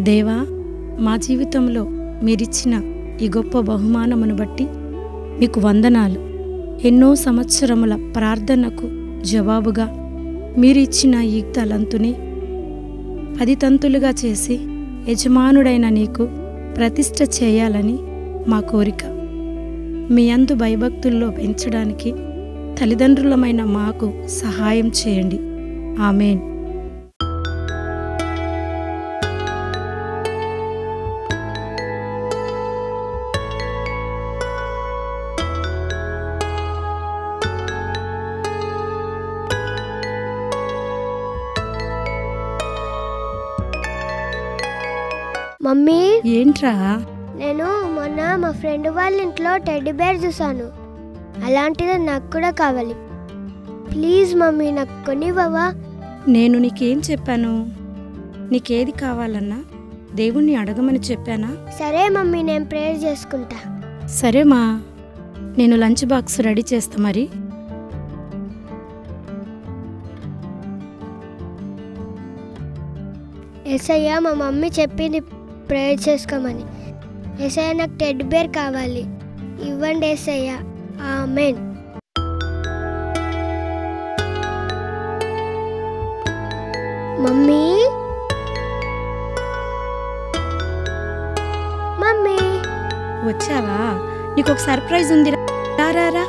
దేవా, మా జీవితంలో మీరిచ్చిన ఈ గొప్ప బహుమానమును బట్టి మీకు వందనాలు. ఎన్నో సంవత్సరముల ప్రార్థనకు జవాబుగా మీరు ఇచ్చిన ఈ తలంతుని 10 తంతులుగా చేసి యజమానుడైన నీకు ప్రతిష్ఠ చేయాలని మా కోరిక. మీ యందు భయభక్తుల్లో పెంచడానికి తల్లిదండ్రులమైన మాకు సహాయం చేయండి. ఆమేన్. మమ్మీ, ఏంట్రా? నేను మొన్న మా ఫ్రెండ్ వాళ్ళ ఇంట్లో టెడ్డీ బేర్ చూసాను. అలాంటిది నాకు కూడా కావాలి. ప్లీజ్ మమ్మీ, నాకు కొనివ్వవా? నేను నీకేం చెప్పాను? నీకేది కావాలన్నా దేవుణ్ణి అడగమని చెప్పానా? సరే మమ్మీ, నేను ప్రేయర్ చేసుకుంటా. సరేమా, నేను లంచ్ బాక్స్ రెడీ చేస్తా. మరి యేసయ్య, మా మమ్మీ చెప్పింది ప్రేయర్ చేసుకోమని. యేసయ్య, నాకు టెడ్డీ బేర్ కావాలి. ఇవ్వండి యేసయ్య. ఆమేన్. మమ్మీ, మమ్మీ, వచ్చావా? నీకు ఒక సర్ప్రైజ్ ఉంది. రారా,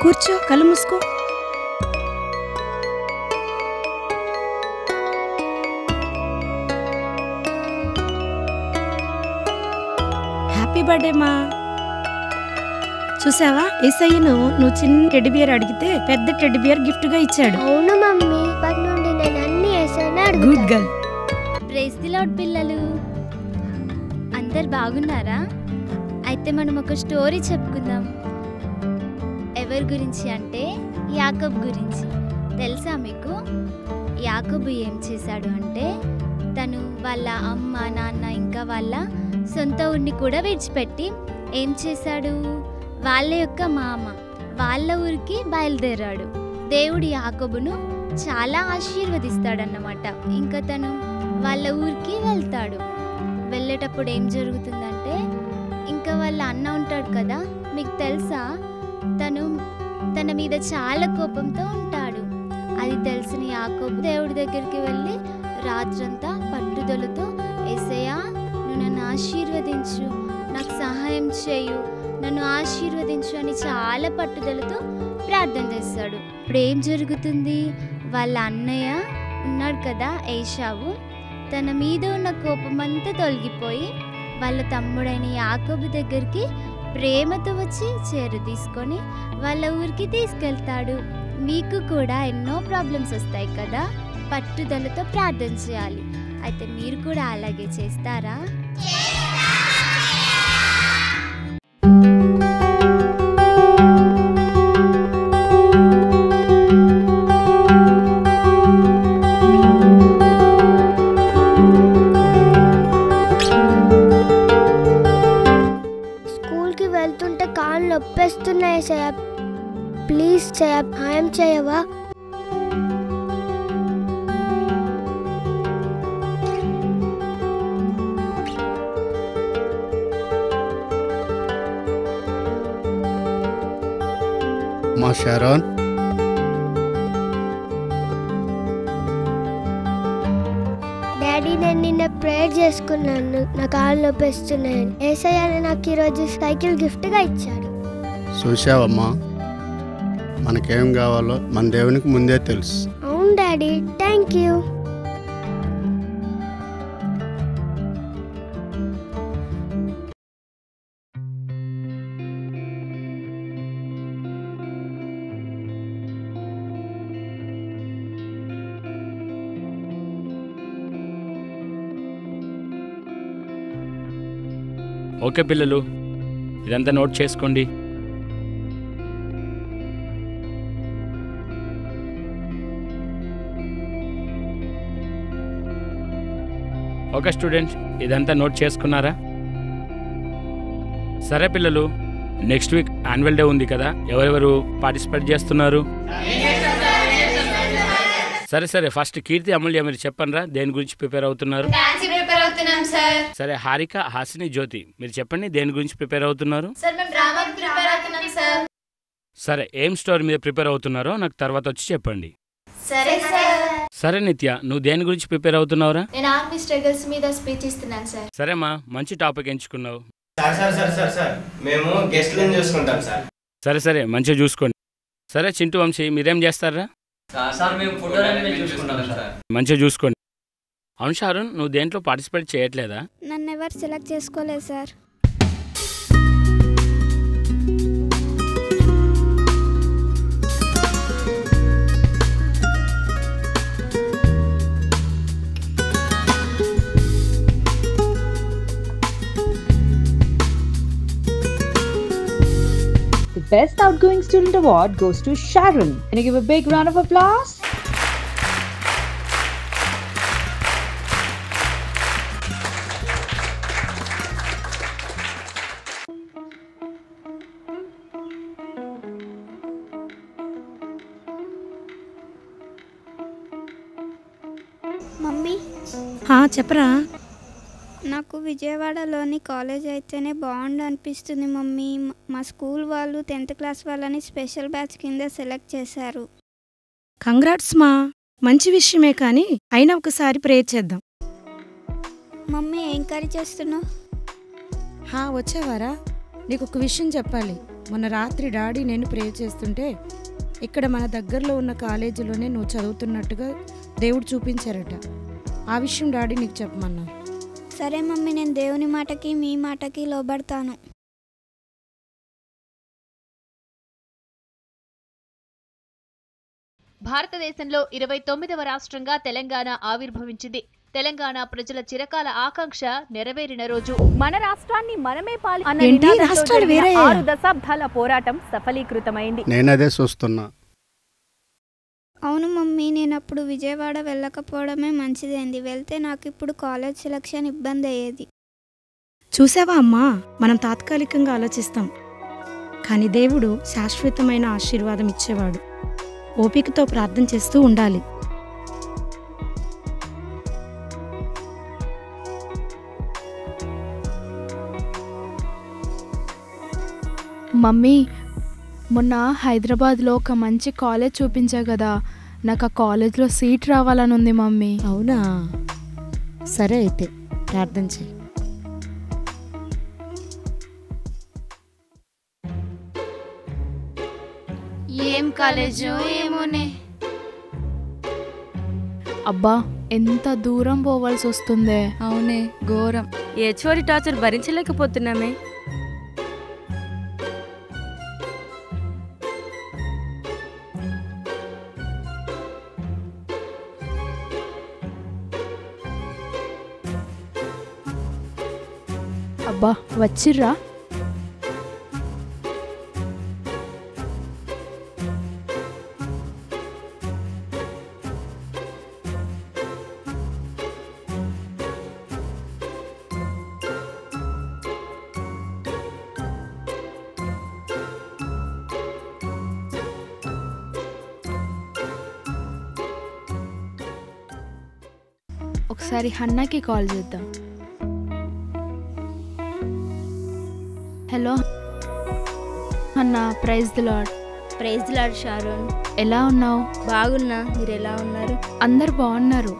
కూర్చో, కళ్ళు మూసుకో. హ్యాపీ బర్త్డే మా. చూసావా, యేసయ్యను నువ్వు చిన్న టెడ్డీ బియర్ అడిగితే పెద్ద టెడ్డీ బియర్ గిఫ్ట్ గా ఇచ్చాడు. అవును మమ్మీ, ఇప్పటి నుండి నేను అన్ని యేసయ్యనే అడుగుతా. Good girl. Praise the lord పిల్లలు, అందరు బాగున్నారా? అయితే మనం ఒక స్టోరీ చెప్పుకుందాం. ఎవరి గురించి అంటే యాకోబు గురించి. తెలుసా మీకు? యాకోబు ఏం చేశాడు అంటే తను వాళ్ళ అమ్మ నాన్న ఇంకా వాళ్ళ సొంత ఊరిని కూడా విడిచిపెట్టి ఏం చేశాడు, వాళ్ళ యొక్క మామ వాళ్ళ ఊరికి బయలుదేరాడు. దేవుడు యాకోబును చాలా ఆశీర్వదిస్తాడన్నమాట. ఇంకా తను వాళ్ళ ఊరికి వెళ్తాడు. వెళ్ళేటప్పుడు ఏం జరుగుతుందంటే, ఇంకా వాళ్ళ అన్న ఉంటాడు కదా, మీకు తెలుసా, తన మీద చాలా కోపంతో ఉంటాడు. అది తెలిసిన యాకోబు దేవుడి దగ్గరికి వెళ్ళి రాత్రంతా పట్టుదలతో, యేసయ్యా నువ్వు నన్ను ఆశీర్వదించు, నాకు సహాయం చేయు, నన్ను ఆశీర్వదించు అని చాలా పట్టుదలతో ప్రార్థన చేస్తాడు. ఇప్పుడు ఏం జరుగుతుంది, వాళ్ళ అన్నయ్య ఉన్నాడు కదా ఏశావు, తన మీద ఉన్న కోపం అంతా తొలగిపోయి వాళ్ళ తమ్ముడైన యాకోబు దగ్గరికి ప్రేమతో వచ్చి చేరు తీసుకొని వాళ్ళ ఊరికి తీసుకెళ్తాడు. మీకు కూడా ఎన్నో ప్రాబ్లమ్స్ వస్తాయి కదా, పట్టుదలతో ప్రార్థన చేయాలి. అయితే మీరు కూడా అలాగే చేస్తారా? స్కూల్కి వెళ్తుంటే కాళ్ళు నొప్పేస్తున్నాయి యేసయ్య. ప్లీజ్ సహాయం చేయవా? మా షారోన్, డాడీ, నేను నిన్న ప్రేయర్ చేసుకున్నాను, నా కాళ్ళు నొప్పేస్తున్నాయని. యేసయ్య నాకు ఈరోజు సైకిల్ గిఫ్ట్గా ఇచ్చాడు. చూసావమ్మా, మనకేం కావాలో మన దేవునికి ముందే తెలుసు. అవును డాడీ, థ్యాంక్ యూ. ఓకే పిల్లలు, ఇదంతా నోట్ చేసుకోండి. ఓకే స్టూడెంట్స్, ఇదంతా నోట్ చేసుకున్నారా? సరే పిల్లలు, నెక్స్ట్ వీక్ యాన్యువల్ డే ఉంది కదా, ఎవరెవరు పార్టిసిపేట్ చేస్తున్నారు? సరే సరే, ఫస్ట్ కీర్తి, అమూల్య మీరు చెప్పండి రా, దేని గురించి ప్రిపేర్ అవుతున్నారు? డాన్స్ ప్రిపేర్ అవుతున్నాం సార్. సరే హారిక, హాసిని, జ్యోతి మీరు చెప్పండి, దేని గురించి ప్రిపేర్ అవుతున్నారు? సార్ మేము డ్రామాకి ప్రిపేర్ అవుతున్నాం సార్. సరే, ఏం స్టోరీ మీద ప్రిపేర్ అవుతున్నారో నాకు తర్వాత వచ్చి చెప్పండి. సరే సార్. సరే నిత్య, నువ్వు దేని గురించి ప్రిపేర్ అవుతున్నావురా? నేను ఆర్మీ స్ట్రగల్స్ మీద స్పీచ్ ఇస్తున్నాను సార్. సరేమ్మా, మంచి టాపిక్ ఎంచుకున్నావు. సార్ మేము గెస్ట్లను చూసుకుంటాం సార్. సరే సరే, మంచిగా చూసుకోండి. సరే చింటూ, వంశీ మీరేం చేస్తారా? సార్ మేము ఫోటో చూసుకుంటాం సార్. మంచిగా చూసుకోండి. అవును షారున్, నువ్వు దేంట్లో పార్టిసిపేట్ చేయట్లేదా? నన్ను ఎవరు సెలెక్ట్ చేసుకోలేదు sir. The Best Outgoing Student Award goes to Sharon. Can you give a big round of applause? Mummy, చెప్పరా. నాకు విజయవాడలోని కాలేజ్ అయితేనే బాగుండు అనిపిస్తుంది మమ్మీ. మా స్కూల్ వాళ్ళు 10th క్లాస్ వాళ్ళని స్పెషల్ బ్యాచ్ కింద సెలెక్ట్ చేశారు. కంగ్రాట్స్ మా, మంచి విషయమే, కానీ అయినా ఒకసారి ప్రేయర్ చేద్దాం. మమ్మీ ఎంకరేజ్ చేస్తున్నావు? వచ్చావారా? నీకు ఒక విషయం చెప్పాలి. మొన్న రాత్రి డాడీ నేను ప్రేయర్ చేస్తుంటే ఇక్కడ మన దగ్గరలో ఉన్న కాలేజీలోనే నువ్వు చదువుతున్నట్టుగా దేవుడు చూపించారట. ఆ విషయం డాడీ నీకు చెప్పమన్నారు. సరే మమ్మీ, నేను దేవుని మాటకి మీ మాటకి లోబడతాను. భారతదేశంలో 29వ రాష్ట్రంగా తెలంగాణ ఆవిర్భవించింది. తెలంగాణ ప్రజల చిరకాల ఆకాంక్ష నెరవేరిన రోజు. మన రాష్ట్రాన్ని మనమే పాలించాలన్న నినాదంతో జరిగిన 6 దశాబ్దాల పోరాటం సఫలీకృతమైంది. నేనదే చూస్తున్నా. అవును మమ్మీ, నేను అప్పుడు విజయవాడ వెళ్ళకపోవడమే మంచిదైంది. వెళ్తే నాకు ఇప్పుడు కాలేజ్ సెలక్షన్ ఇబ్బంది అయ్యేది. చూసావా అమ్మా, మనం తాత్కాలికంగా ఆలోచిస్తాం, కానీ దేవుడు శాశ్వతమైన ఆశీర్వాదం ఇచ్చేవాడు. ఓపికతో ప్రార్థన చేస్తూ ఉండాలి. మమ్మీ, మొన్న హైదరాబాద్లో ఒక మంచి కాలేజ్ చూపించా కదా, నాకు ఆ కాలేజ్లో సీట్ రావాలని ఉంది మమ్మీ. అవునా? సరే అయితే ప్రార్థన చేయి. ఏం కాలేజో ఏమోనే. అబ్బా, ఎంత దూరం పోవాల్సి వస్తుందే. అవునే, ఘోరం. హెచ్ఓడి టార్చర్ భరించలేకపోతున్నామే. అబ్బా, వచ్చిర్రా? ఒకసారి హన్నాకి కాల్ చేద్దాం. హలో అన్నా, praise the lord. Praise the lord Sharon. ఎలా ఉన్నావు? బాగున్నా, మీరు ఎలా ఉన్నారు? అందరు బాగున్నారు.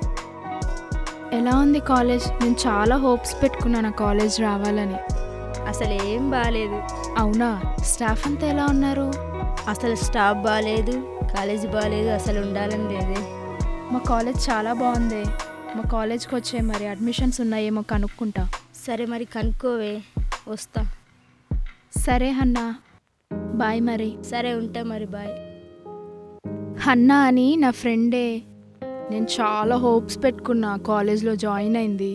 ఎలా ఉంది కాలేజ్? నేను చాలా హోప్స్ పెట్టుకున్నాను కాలేజ్ రావాలని. అసలు ఏం బాగాలేదు. అవునా? స్టాఫ్ అంతా ఎలా ఉన్నారు? అసలు స్టాఫ్ బాగాలేదు, కాలేజ్ బాగాలేదు, అసలు ఉండాలని లేదే. మా కాలేజ్ చాలా బాగుంది. మా కాలేజ్కి వచ్చే మరి అడ్మిషన్స్ ఉన్నాయేమో కనుక్కుంటా. సరే మరి కనుక్కోవే, వస్తా. సరే హన్నా, బాయ్ మరి. సరే ఉంటా మరి, బాయ్. హన్నా అని నా ఫ్రెండే. నేను చాలా హోప్స్ పెట్టుకున్నా, కాలేజ్లో జాయిన్ అయింది.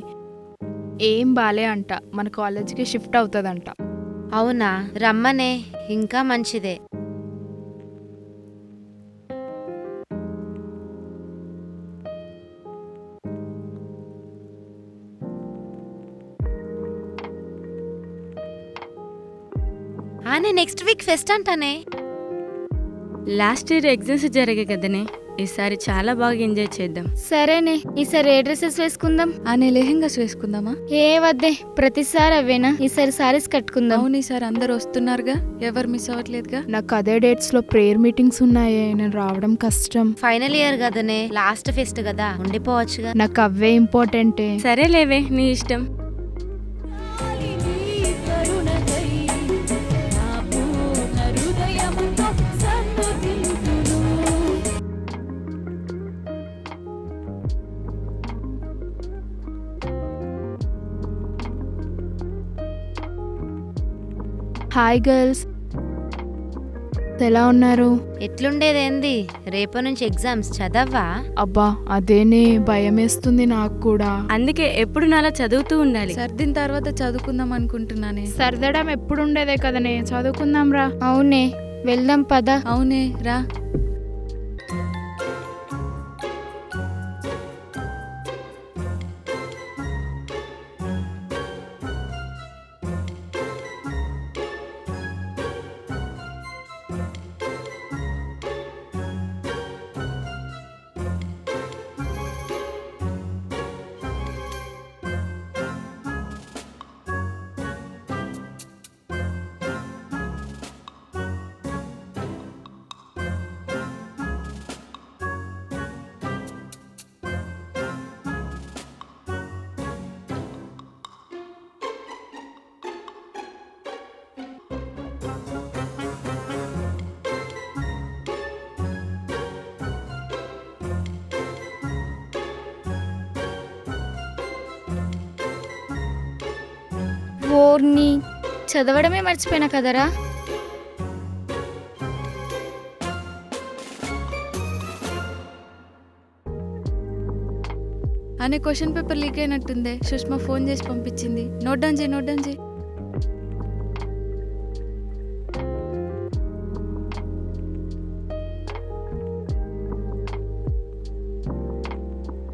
ఏం బాలే అంట, మన కాలేజ్కి షిఫ్ట్ అవుతుందంట. అవునా? రమ్మనే, ఇంకా మంచిదే. ఆనే నెక్స్ట్ వీక్ ఫెస్ట్ అంటానే. లాస్ట్ ఇయర్ ఎగ్జామ్స్ జరిగాయి కదనే, ఈసారి చాలా బాగా ఎంజాయ్ చేద్దాం. సరేనే, ఈసారి ఏ డ్రెస్సెస్ వేసుకుందాం? అనే లెహెంగాస్ వేసుకుందామా? ఏ వద్దే, ప్రతిసారి అవేనా, ఈసారి సారీస్ కట్టుకుందాం. అవును, ఈసారి అందరు వస్తున్నారుగా, ఎవరు మిస్ అవ్వట్లేదుగా. నాకు అదే డేట్స్ లో ప్రేయర్ మీటింగ్స్ ఉన్నాయే, నేను రావడం కష్టం. ఫైనల్ ఇయర్ కదనే, లాస్ట్ ఫెస్ట్ కదా, ఉండిపోవచ్చుగా. నాకు అవే ఇంపార్టెంటే. సరే లేవే, నీ ఇష్టం. హాయ్ గర్ల్స్, ఎలా ఉన్నారు? ఎట్లుండేదేంది, రేపటి నుంచి ఎగ్జామ్స్, చదవ్వా? అబ్బా అదేనే, భయం వేస్తుంది నాకు కూడా. అందుకే ఎప్పుడు నాలా చదువుతూ ఉండాలి. సర్దిన తర్వాత చదువుకుందాం అనుకుంటున్నానే. సర్దడం ఎప్పుడు ఉండేదే కదనే, చదువుకుందాం రా. అవునే, వెళ్దాం పద. అవునే, రా. ఓర్ని, చదవడమే మర్చిపోయినా కదరా. అనే క్వశ్చన్ పేపర్ లీక్ అయినట్టుందే, సుష్మా ఫోన్ చేసి పంపించింది. నోట్ డౌన్ చేయి, నోట్ డౌన్ చేయి.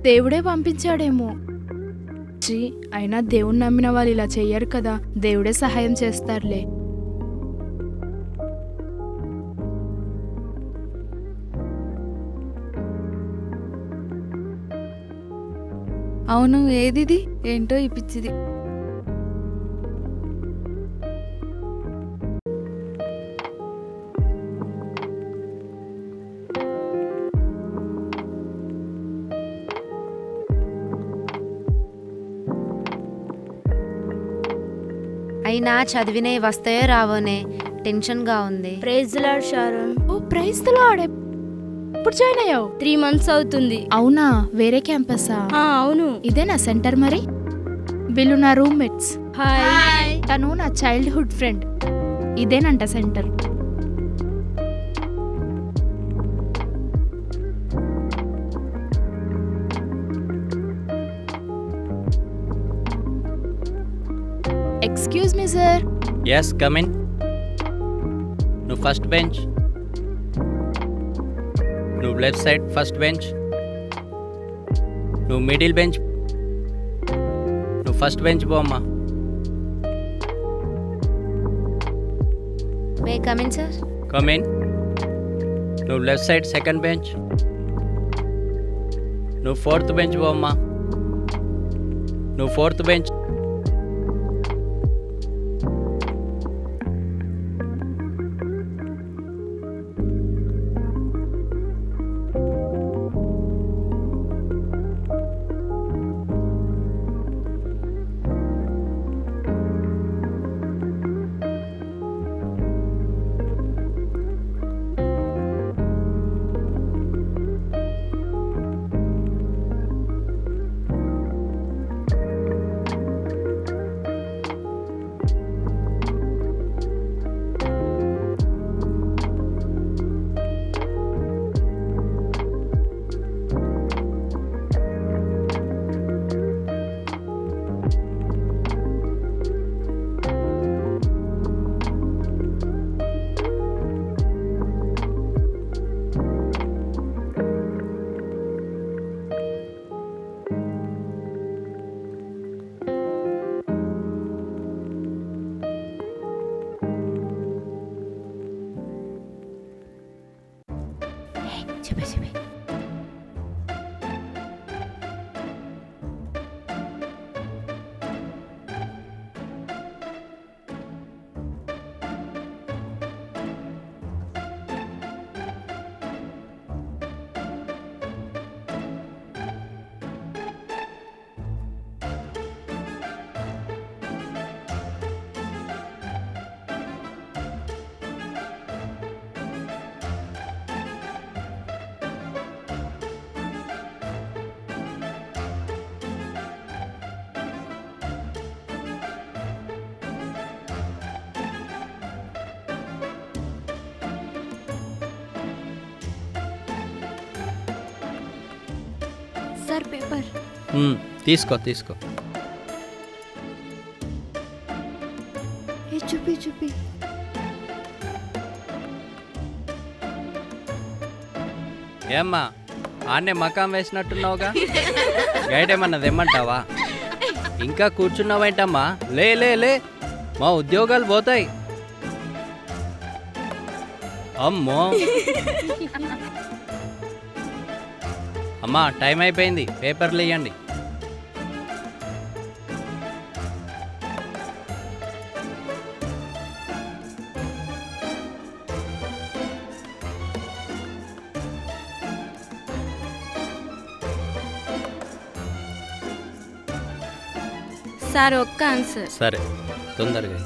దేవుడే పంపించాడేమో. అయినా దేవుణ్ణి నమ్మిన వాళ్ళు ఇలా చెయ్యరు కదా, దేవుడే సహాయం చేస్తారులే. అవును, ఏదిది? ఏంటో ఈ పిచ్చిది. అయినా చదివినే వస్తాయో రావోనే, టెన్షన్ గా ఉంది. Praise the lord Sharon. Oh praise the lord, ఎప్పుడు జాయిన్ అయ్యావు? 3 months అవుతుంది. అవునా, వేరే క్యాంపసా? అవును. ఇదేనా సెంటర్ మరి? వీళ్ళు నా రూమ్మేట్స్. హాయ్. తను నా చైల్డ్హుడ్ ఫ్రెండ్. ఇదేనంట centre. Excuse me sir. Yes, come in. నువ్వు ఫస్ట్ బెంచ్. నువ్వు లెఫ్ట్ సైడ్ ఫస్ట్ బెంచ్. నువ్వు మిడిల్ బెంచ్. నువ్వు ఫస్ట్ బెంచ్ పోమ్మా. May come in sir? Come in. నువ్వు లెఫ్ట్ సైడ్ సెకండ్ బెంచ్. నువ్వు ఫోర్త్ బెంచ్ పోమ్మా. నువ్వు ఫోర్త్ బెంచ్. చెప్పే సార్ పేపర్ తీసుకో చూపి ఏమ్మా ఆన్నే మకాం వేసినట్టున్నావుగా గైడ్ ఏమన్నా తెమ్మంటావా? ఇంకా కూర్చున్నావేంటమ్మా? లే లే లే, మా ఉద్యోగాలు పోతాయి. అమ్మో అమ్మా, టైం అయిపోయింది, పేపర్లు ఇవ్వండి. సార్ ఒక్క ఆన్సర్. సరే, తొందరగా.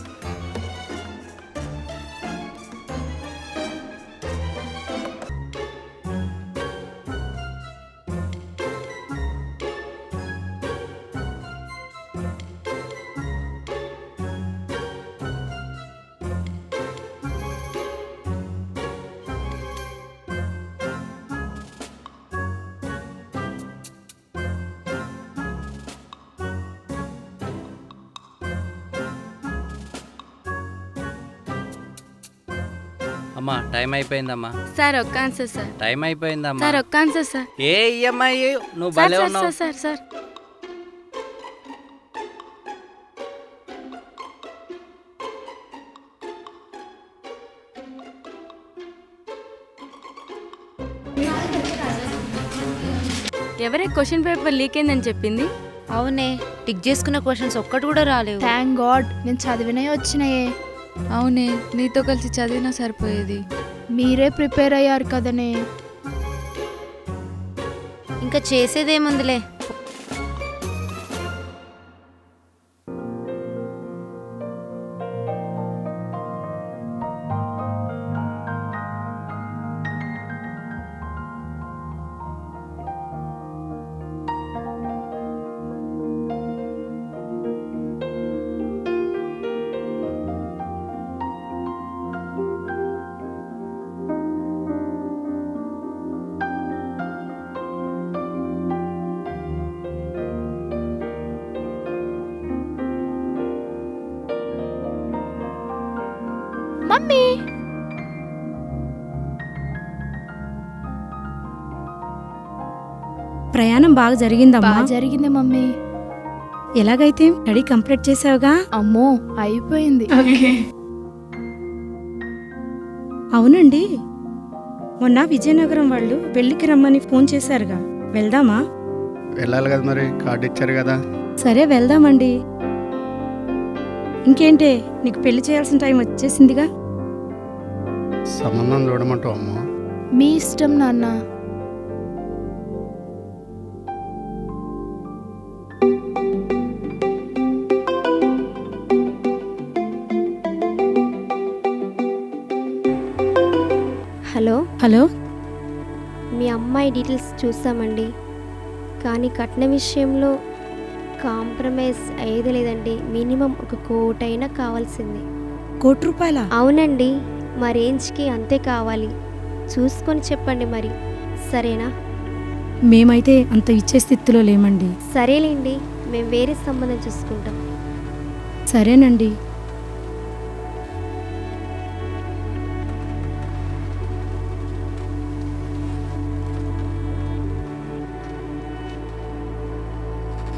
అమ్మా, టైం అయిపోయిందమ్మా. సార్ ఒక్క ఆన్సర్ సార్. టైం అయిపోయిందమ్మా. సార్ ఒక్క ఆన్సర్ సార్. ఏ ఈఎంఐ నువ్వు భలే ఉన్నావు. సార్ సార్ ఎవరే క్వశ్చన్ పేపర్ లీక్ అయిందని చెప్పింది? అవునే, టిక్ చేసుకున్న క్వశ్చన్స్ ఒక్కటి కూడా రాలేవు. థ్యాంక్ గాడ్, నేను చదివినే వచ్చినాయే. అవునే, నీతో కలిసి చదివినా సరిపోయేది. మీరే ప్రిపేర్ అయ్యారు కదనే. ఇంకా చేసేదేముందిలే. మమ్మీ, ప్రయాణం బాగా జరిగిందమ్మా? బాగా జరిగింది మమ్మీ. ఎలాగైతే స్టడీ కంప్లీట్ చేసావుగా? అమ్మో, అయిపోయింది. అవునండి, మొన్న విజయనగరం వాళ్ళు పెళ్లికి రమ్మని ఫోన్ చేశారుగా, వెళ్దామా? వెళ్ళాలి కదా మరి, కార్డు ఇచ్చారు కదా. సరే వెళ్దామండి. ఇంకేంటే, నీకు పెళ్లి చేయాల్సిన టైం వచ్చేసిందిగా. సంబంధం చూడమంటావు అమ్మా? మీ ఇష్టం నాన్న. హలో హలో, మీ అమ్మాయి డీటెయిల్స్ చూసామండి, కానీ కట్నం విషయంలో కాంప్రమైజ్ అయ్యేది లేదండి. మినిమం 1 కోటి అయినా కావాల్సింది. 1 కోటి రూపాయలా? అవునండి, మా రేంజ్కి అంతే కావాలి. చూసుకొని చెప్పండి మరి, సరేనా? మేమైతే అంత ఇచ్చే స్థితిలో లేమండి. సరేలేండి, మేము వేరే సంబంధం చూసుకుంటాం. సరేనండి.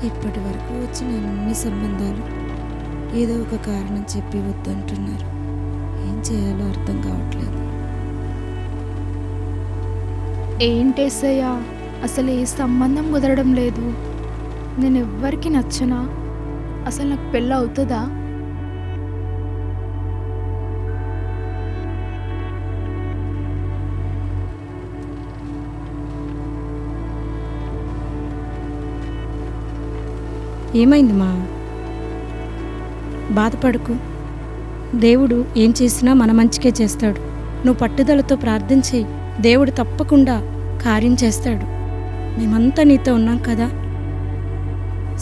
ఇప్పటి వరకు వచ్చిన అన్ని సంబంధాలు ఏదో ఒక కారణం చెప్పి వద్దంటున్నారు. ఏం చేయాలో అర్థం కావట్లేదు. ఏంటేసయ్యా, అసలు ఏ సంబంధం కుదరడం లేదు. నేను ఎవ్వరికి నచ్చనా? అసలు నాకు పెళ్ళి అవుతుందా? ఏమైంది మా? బాధపడకు. దేవుడు ఏం చేసినా మన మంచికే చేస్తాడు. నువ్వు పట్టుదలతో ప్రార్థన చేయి, దేవుడు తప్పకుండా కార్యం చేస్తాడు. మేమంతా నీతో ఉన్నాం కదా,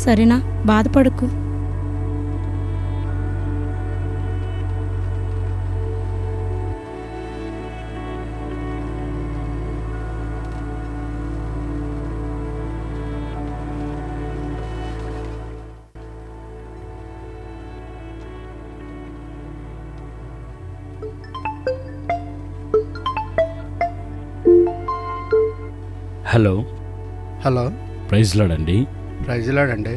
సరేనా? బాధపడకు. హలో హలో, ప్రైజ్ లార్డ్ అండి. ప్రైజ్ లార్డ్ అండి.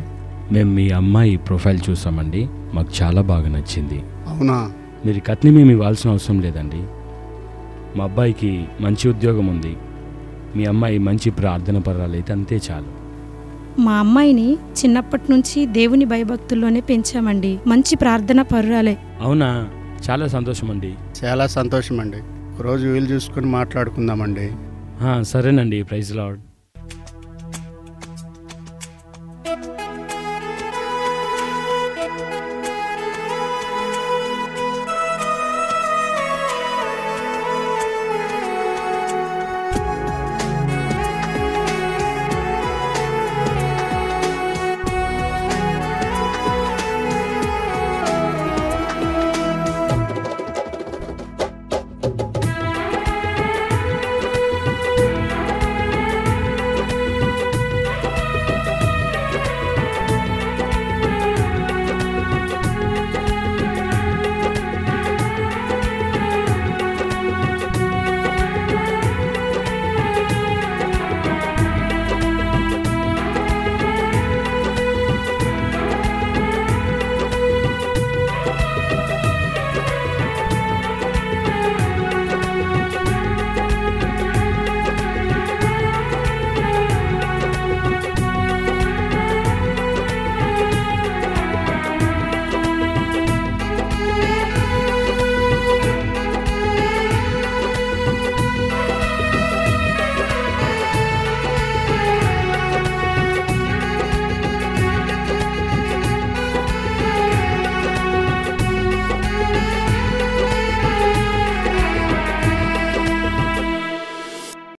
మేము మీ అమ్మాయి ప్రొఫైల్ చూసామండి, మాకు చాలా బాగా నచ్చింది. అవునా? మీరు కట్నం ఏమి ఇవ్వాల్సిన అవసరం లేదండి. మా అబ్బాయికి మంచి ఉద్యోగం ఉంది, మీ అమ్మాయి మంచి ప్రార్థన పరాలైతే అంతే చాలు. మా అమ్మాయిని చిన్నప్పటి నుంచి దేవుని భయభక్తుల్లోనే పెంచామండి. మంచి ప్రార్థన పరురాలే. అవునా? చాలా సంతోషం అండి. చాలా సంతోషం అండి. రోజు వీలు చూసుకొని మాట్లాడుకుందామండి. సరేనండి. Praise lord.